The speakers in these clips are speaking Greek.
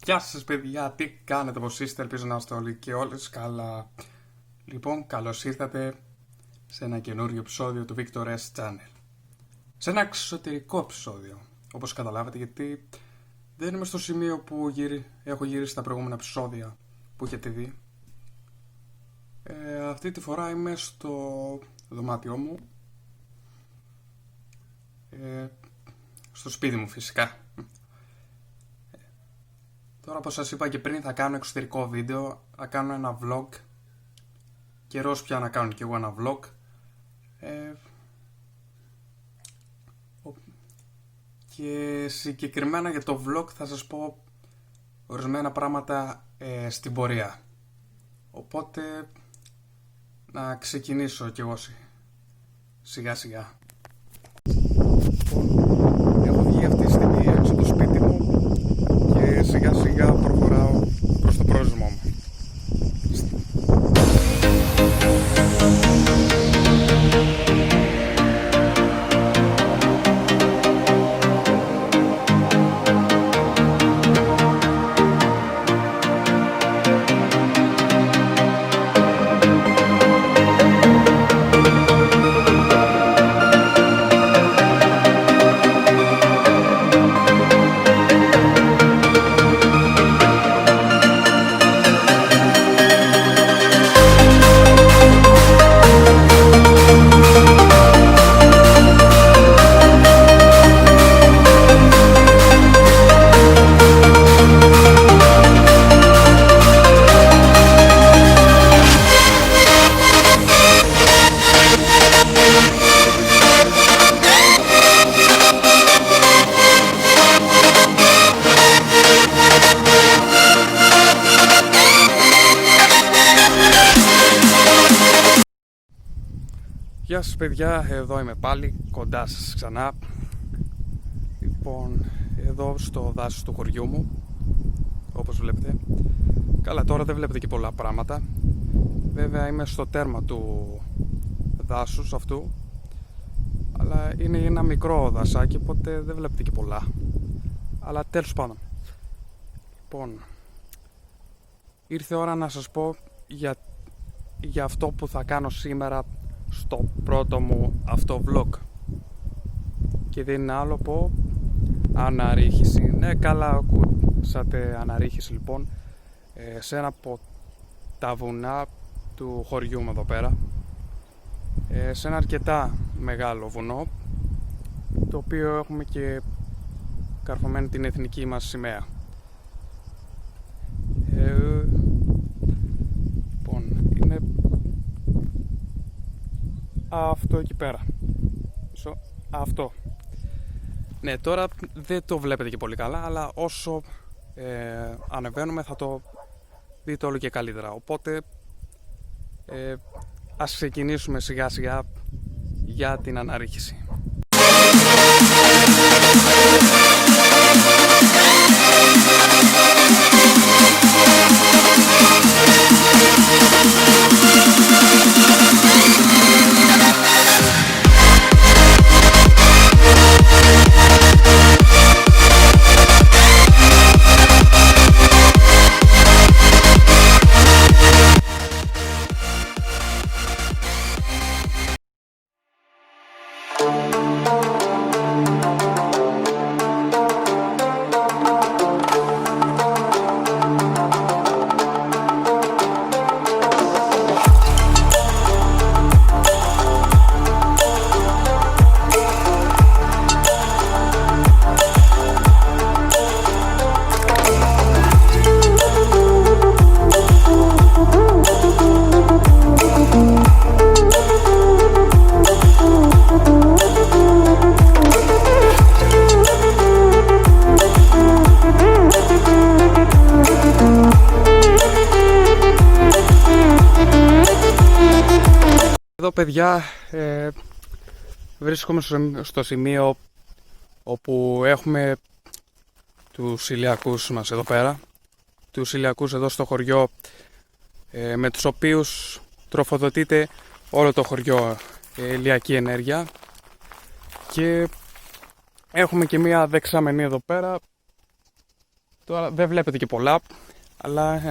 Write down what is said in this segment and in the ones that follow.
Γεια σας παιδιά, τι κάνετε, πως είστε, ελπίζω να είστε όλοι και όλες καλά. Λοιπόν, καλώς ήρθατε σε ένα καινούριο επεισόδιο του Victor S Channel. Σε ένα εξωτερικό επεισόδιο, όπως καταλάβατε, γιατί δεν είμαι στο σημείο που έχω γυρίσει τα προηγούμενα επεισόδια που έχετε δει. Αυτή τη φορά είμαι στο δωμάτιό μου, στο σπίτι μου φυσικά. Τώρα, όπως σας είπα και πριν, θα κάνω εξωτερικό βίντεο, θα κάνω ένα vlog. Καιρός πια να κάνω κι εγώ ένα vlog. Και συγκεκριμένα για το vlog θα σας πω ορισμένα πράγματα στην πορεία. Οπότε να ξεκινήσω κι εγώ σιγά σιγά. Έχω βγει αυτή τη στιγμή έξω από το σπίτι μου και σιγά σιγά προχωράω προς το πρόεδρό μου. Γεια σας παιδιά, εδώ είμαι πάλι κοντά σας ξανά. Λοιπόν, εδώ στο δάσος του χωριού μου, όπως βλέπετε. Καλά, τώρα δεν βλέπετε και πολλά πράγματα. Βέβαια είμαι στο τέρμα του δάσους αυτού, αλλά είναι ένα μικρό δασάκι, οπότε δεν βλέπετε και πολλά. Αλλά τέλος πάντων. Λοιπόν, ήρθε ώρα να σας πω για αυτό που θα κάνω σήμερα στο πρώτο μου αυτό vlog, και δεν είναι άλλο από αναρρίχηση. Ναι, καλά ακούσατε, αναρρίχηση λοιπόν, σε ένα από τα βουνά του χωριού μου εδώ πέρα, σε ένα αρκετά μεγάλο βουνό, το οποίο έχουμε και καρφωμένη την εθνική μας σημαία. Λοιπόν, είναι αυτό εκεί πέρα. Αυτό. Ναι, τώρα δεν το βλέπετε και πολύ καλά, αλλά όσο ανεβαίνουμε θα το δείτε όλο και καλύτερα. Οπότε ας ξεκινήσουμε σιγά σιγά για την αναρρίχηση. Εδώ παιδιά βρίσκομαι στο σημείο όπου έχουμε τους ηλιακούς μας εδώ πέρα, τους ηλιακούς εδώ στο χωριό, με τους οποίους τροφοδοτείται όλο το χωριό ηλιακή ενέργεια, και έχουμε και μία δεξαμενή εδώ πέρα Τώρα δεν βλέπετε και πολλά, αλλά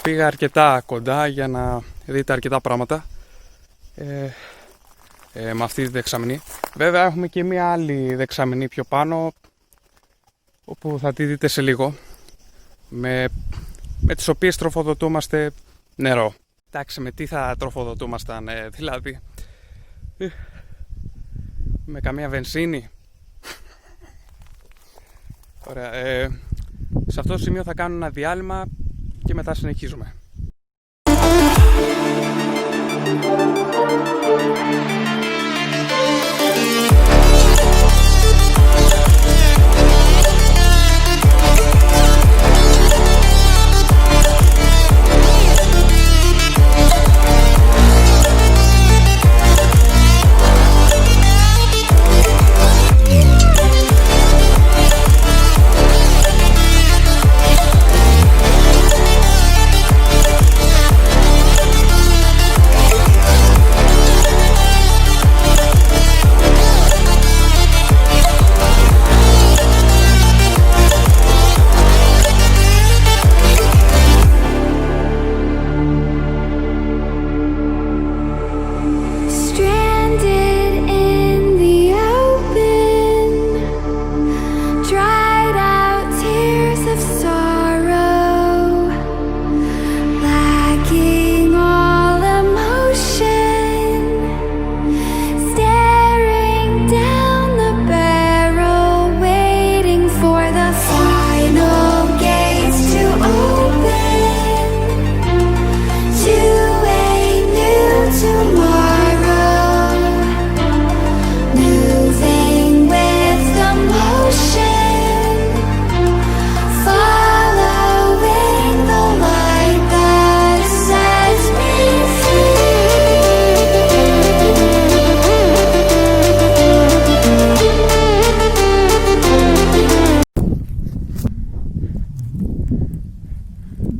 πήγα αρκετά κοντά για να δείτε αρκετά πράγματα με αυτή τη δεξαμενή. Βέβαια έχουμε και μια άλλη δεξαμενή πιο πάνω, όπου θα τη δείτε σε λίγο, με τις οποίες τροφοδοτούμαστε νερό. Εντάξει, με τι θα τροφοδοτούμασταν δηλαδή, με καμία βενζίνη? Ωραία, σε αυτό το σημείο θα κάνω ένα διάλειμμα και μετά συνεχίζουμε.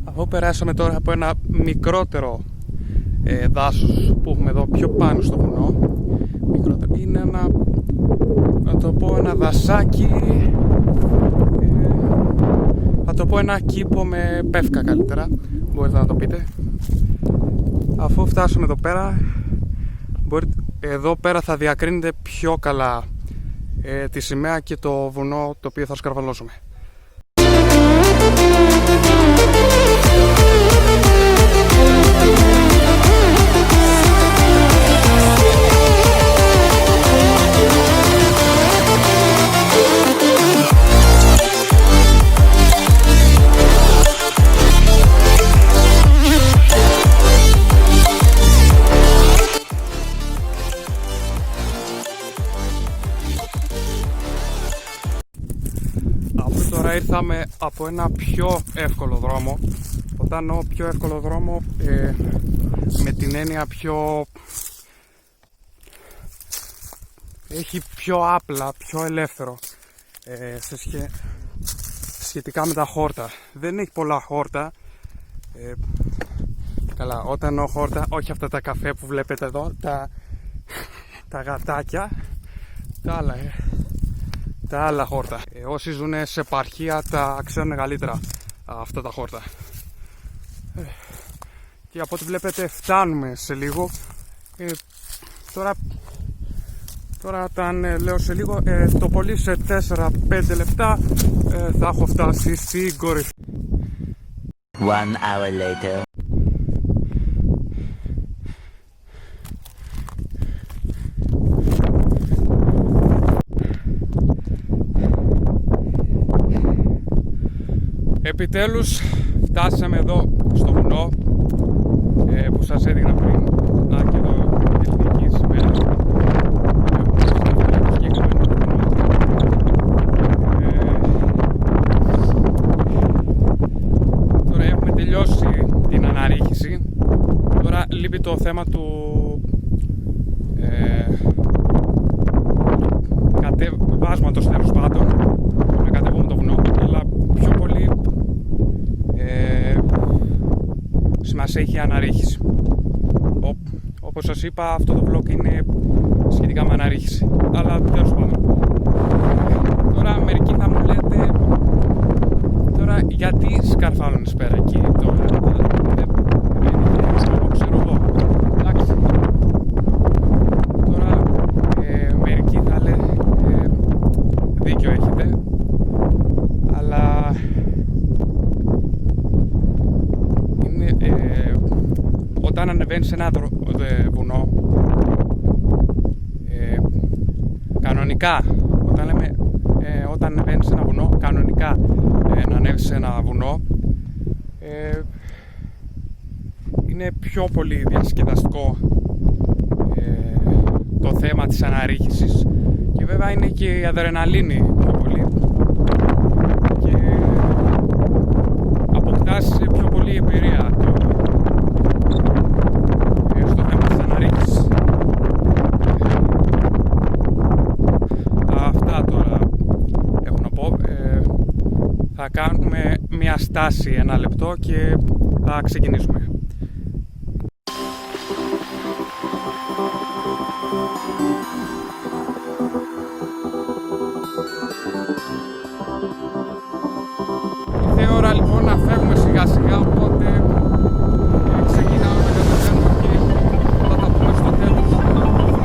Αφού περάσαμε τώρα από ένα μικρότερο δάσος που έχουμε εδώ πιο πάνω στο βουνό, μικρότερο, είναι ένα, να το πω, ένα δασάκι, θα το πω ένα κήπο με πεύκα καλύτερα, μπορείτε να το πείτε. Αφού φτάσουμε εδώ πέρα, εδώ πέρα θα διακρίνετε πιο καλά τη σημαία και το βουνό το οποίο θα σκαρβαλώσουμε. Αφού τώρα ήρθαμε από ένα πιο εύκολο δρόμο, όταν εννοώ πιο εύκολο δρόμο, με την έννοια πιο... έχει πιο άπλα, πιο ελεύθερο σχετικά με τα χόρτα. Δεν έχει πολλά χόρτα, καλά, όταν εννοώ χόρτα, όχι αυτά τα καφέ που βλέπετε εδώ, τα γατάκια, τα άλλα χόρτα. Όσοι ζουν σε επαρχία τα ξέρουν μεγαλύτερα αυτά τα χόρτα. Και από ό,τι βλέπετε φτάνουμε σε λίγο. Τώρα όταν λέω σε λίγο, το πολύ σε 4-5 λεπτά θα έχω φτάσει στην κορυφή. 1 hour later. Επιτέλους φτάσαμε εδώ στο βουνό που σας έδειχνα πριν. Να και εδώ η ελληνική σημαία. Τώρα έχουμε τελειώσει την αναρρίχηση. Τώρα λείπει το θέμα του κατεβάσματος, τέλος πάντων, να κατεβούμε το βουνό, αλλά πιο πολύ σημασία έχει η αναρρίχηση. Όπως σας είπα, αυτό το vlog είναι σχετικά με αναρρίχηση, αλλά τέλος πάντων. Τώρα μερικοί θα μου λέτε Τώρα γιατί σκαρφάλωνες πέρα εκεί τώρα? Ξέρω εγώ. Εντάξει. Τώρα μερικοί θα λένε δίκιο έχετε, αλλά είναι, όταν ανεβαίνεις σε ένα βουνό, κανονικά, όταν ανεβαίνεις σε ένα βουνό, κανονικά να ανέβεις σε ένα βουνό, είναι πιο πολύ διασκεδαστικό το θέμα της αναρρίχησης, και βέβαια είναι και η αδρεναλίνη πιο πολύ και αποκτάς πιο πολύ εμπειρία στο θέμα της αναρρίχησης. Αυτά τώρα έχω να πω. Θα κάνουμε μια στάση 1 λεπτό και θα ξεκινήσουμε. Ήρθε η ώρα λοιπόν να φεύγουμε σιγά σιγά, οπότε ξεκινάμε να κατεβαίνουμε και θα τα πούμε στο τέλος. Αυτό.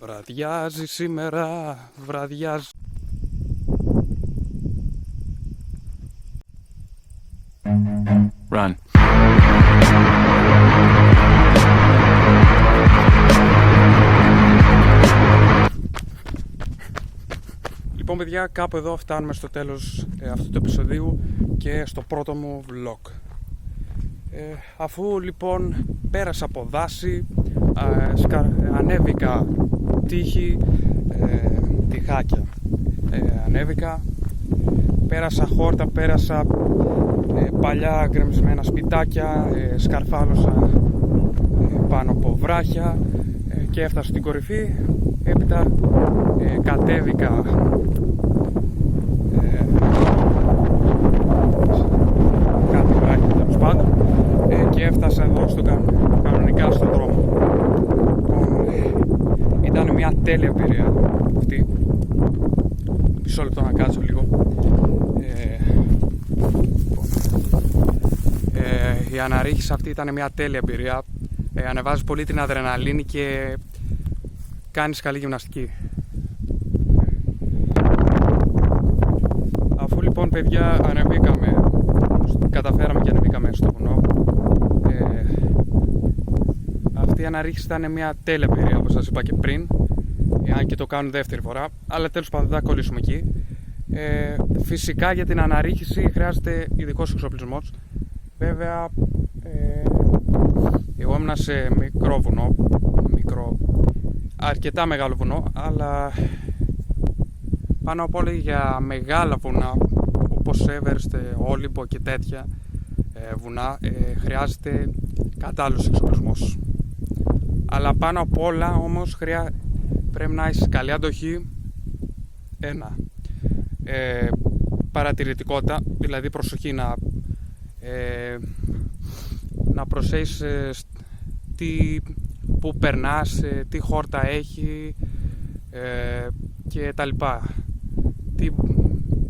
Βραδιάζει σήμερα, βραδιάζει. Run. Λοιπόν παιδιά, κάπου εδώ φτάνουμε στο τέλος αυτού του επεισοδίου και στο πρώτο μου vlog. Αφού λοιπόν πέρασα από δάση, ανέβηκα τείχη, τυχάκια, ανέβηκα, πέρασα χόρτα, πέρασα παλιά γκρεμισμένα σπιτάκια, σκαρφάλωσα πάνω από βράχια και έφτασα στην κορυφή. Έπειτα κατέβηκα κάτι βράχια τέλος πάντων και έφτασα εδώ κανονικά στον δρόμο. Ήταν μια τέλεια εμπειρία αυτή. Μισό λεπτό να κάτσω λίγο. Η αναρρίχηση αυτή ήταν μια τέλεια εμπειρία. Ανεβάζεις πολύ την αδρεναλίνη και κάνεις καλή γυμναστική. Αφού λοιπόν παιδιά καταφέραμε και ανεβήκαμε στο βουνό, αυτή η αναρρίχηση ήταν μια τέλεια εμπειρία, όπως σας είπα και πριν, αν και το κάνουν δεύτερη φορά, αλλά τέλος πάντων δεν θα κολλήσουμε εκεί. Φυσικά για την αναρρίχηση χρειάζεται ειδικός εξοπλισμός. Βέβαια Εγώ ήμουν σε μικρό βουνό, αρκετά μεγάλο βουνό, αλλά πάνω απ' όλα για μεγάλα βουνά όπως Everest, Όλυμπο και τέτοια βουνά χρειάζεται κατάλληλος εξοπλισμός. Αλλά πάνω απ' όλα όμως πρέπει να έχεις καλή αντοχή, παρατηρητικότητα, δηλαδή προσοχή να προσέχεις που περνάς, τι χόρτα έχει και τα λοιπά,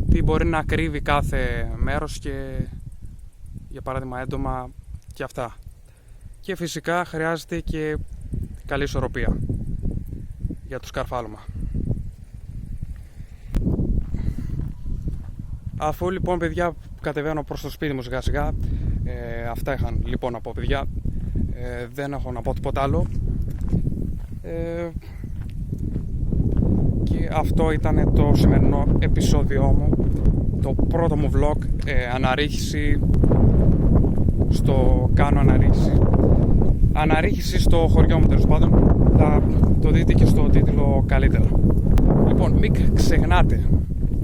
τι μπορεί να κρύβει κάθε μέρος και για παράδειγμα έντομα και αυτά. Και φυσικά χρειάζεται και καλή ισορροπία για το σκαρφάλωμα. Αφού λοιπόν παιδιά κατεβαίνω προς το σπίτι μου σιγά σιγά, αυτά είχαν λοιπόν να πω παιδιά, δεν έχω να πω τίποτα άλλο, και αυτό ήταν το σημερινό επεισόδιό μου, το πρώτο μου vlog, αναρρίχηση αναρρίχηση στο χωριό μου, τέλος πάντων. Θα το δείτε και στο τίτλο καλύτερα. Λοιπόν, μην ξεχνάτε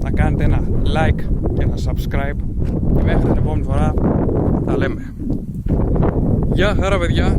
να κάνετε ένα like και ένα subscribe και μέχρι την επόμενη φορά τα λέμε. Γεια χαρά παιδιά.